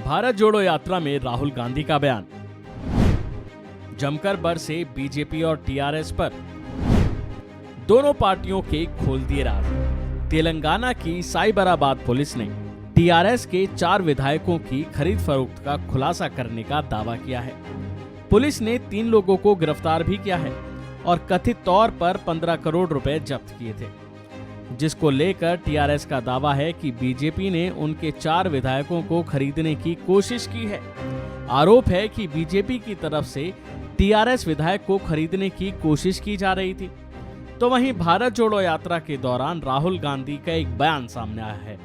भारत जोड़ो यात्रा में राहुल गांधी का बयान। जमकर बरसे बीजेपी और टीआरएस पर, दोनों पार्टियों के खोल दिए राज। तेलंगाना की साइबराबाद पुलिस ने टीआरएस के 4 विधायकों की खरीद फरोख्त का खुलासा करने का दावा किया है। पुलिस ने 3 लोगों को गिरफ्तार भी किया है और कथित तौर पर 15 करोड़ रुपए जब्त किए थे, जिसको लेकर टीआरएस का दावा है कि बीजेपी ने उनके 4 विधायकों को खरीदने की कोशिश की है। आरोप है कि बीजेपी की तरफ से टीआरएस विधायक को खरीदने की कोशिश की जा रही थी। तो वहीं भारत जोड़ो यात्रा के दौरान राहुल गांधी का एक बयान सामने आया है,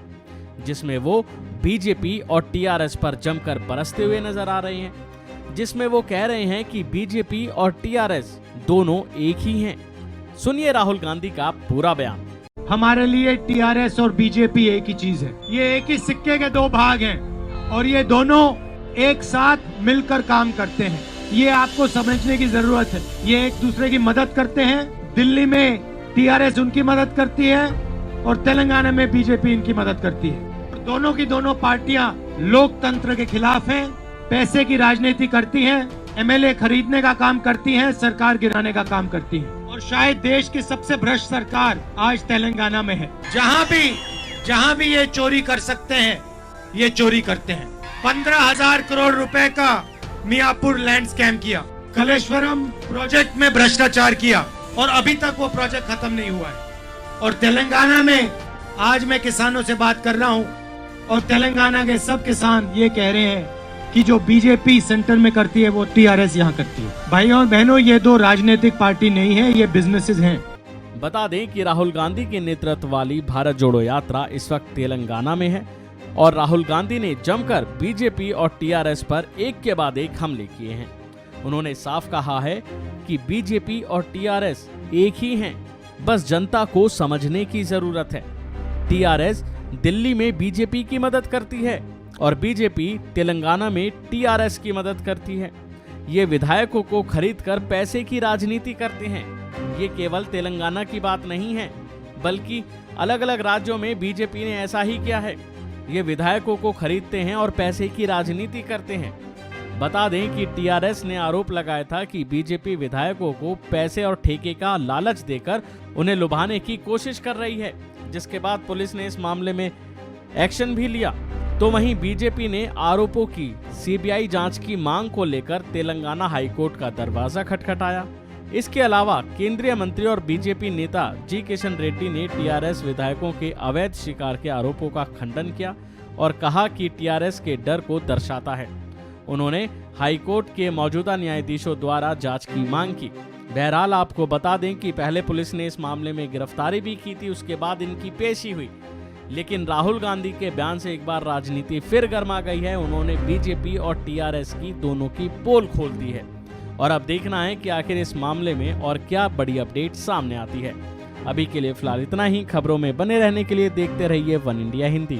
जिसमें वो बीजेपी और टीआरएस पर जमकर बरसते हुए नजर आ रहे हैं, जिसमें वो कह रहे हैं कि बीजेपी और टीआरएस दोनों एक ही हैं। सुनिए राहुल गांधी का पूरा बयान। हमारे लिए टीआरएस और बीजेपी एक ही चीज है। ये एक ही सिक्के के 2 भाग हैं और ये दोनों एक साथ मिलकर काम करते हैं। ये आपको समझने की जरूरत है। ये एक दूसरे की मदद करते हैं। दिल्ली में टीआरएस उनकी मदद करती है और तेलंगाना में बीजेपी इनकी मदद करती है। और दोनों की दोनों पार्टियां लोकतंत्र के खिलाफ हैं, पैसे की राजनीति करती हैं, एमएलए खरीदने का काम करती हैं, सरकार गिराने का काम करती हैं। और शायद देश की सबसे भ्रष्ट सरकार आज तेलंगाना में है। जहां भी ये चोरी कर सकते हैं, ये चोरी करते हैं। 15,000 करोड़ रुपए का मियापुर लैंड स्कैम किया, कलेश्वरम प्रोजेक्ट में भ्रष्टाचार किया और अभी तक वो प्रोजेक्ट खत्म नहीं हुआ है। और तेलंगाना में आज मैं किसानों से बात कर रहा हूं और तेलंगाना के सब किसान ये कह रहे हैं कि जो बीजेपी सेंटर में करती है वो टीआरएस यहाँ करती है। भाइयों और बहनों, ये 2 राजनीतिक पार्टी नहीं है, ये बिजनेसेस हैं। बता दें कि राहुल गांधी के नेतृत्व वाली भारत जोड़ो यात्रा इस वक्त तेलंगाना में है और राहुल गांधी ने जमकर बीजेपी और टीआरएस पर एक के बाद एक हमले किए हैं। उन्होंने साफ कहा है कि बीजेपी और टीआरएस एक ही हैं, बस जनता को समझने की जरूरत है। टीआरएस दिल्ली में बीजेपी की मदद करती है और बीजेपी तेलंगाना में टीआरएस की मदद करती है। ये विधायकों को खरीदकर पैसे की राजनीति करते हैं। ये केवल तेलंगाना की बात नहीं है, बल्कि अलग अलग राज्यों में बीजेपी ने ऐसा ही किया है। ये विधायकों को खरीदते हैं और पैसे की राजनीति करते हैं। बता दें कि टीआरएस ने आरोप लगाया था कि बीजेपी विधायकों को पैसे और ठेके का लालच देकर उन्हें लुभाने की कोशिश कर रही है, जिसके बाद पुलिस ने इस मामले में एक्शन भी लिया। तो वहीं बीजेपी ने आरोपों की सीबीआई जांच की मांग को लेकर तेलंगाना हाईकोर्ट का दरवाजा खटखटाया। इसके अलावा केंद्रीय मंत्री और बीजेपी नेता जी किशन रेड्डी ने टीआरएस विधायकों के अवैध शिकार के आरोपों का खंडन किया और कहा कि टीआरएस के डर को दर्शाता है। उन्होंने हाईकोर्ट के मौजूदा न्यायाधीशों द्वारा जांच की मांग की। बहरहाल आपको बता दें कि पहले पुलिस ने इस मामले में गिरफ्तारी भी की थी, उसके बाद इनकी पेशी हुई। लेकिन राहुल गांधी के बयान से एक बार राजनीति फिर गर्मा गई है। उन्होंने बीजेपी और टीआरएस की दोनों की पोल खोल दी है और अब देखना है कि आखिर इस मामले में और क्या बड़ी अपडेट सामने आती है। अभी के लिए फिलहाल इतना ही। खबरों में बने रहने के लिए देखते रहिए वन इंडिया हिंदी।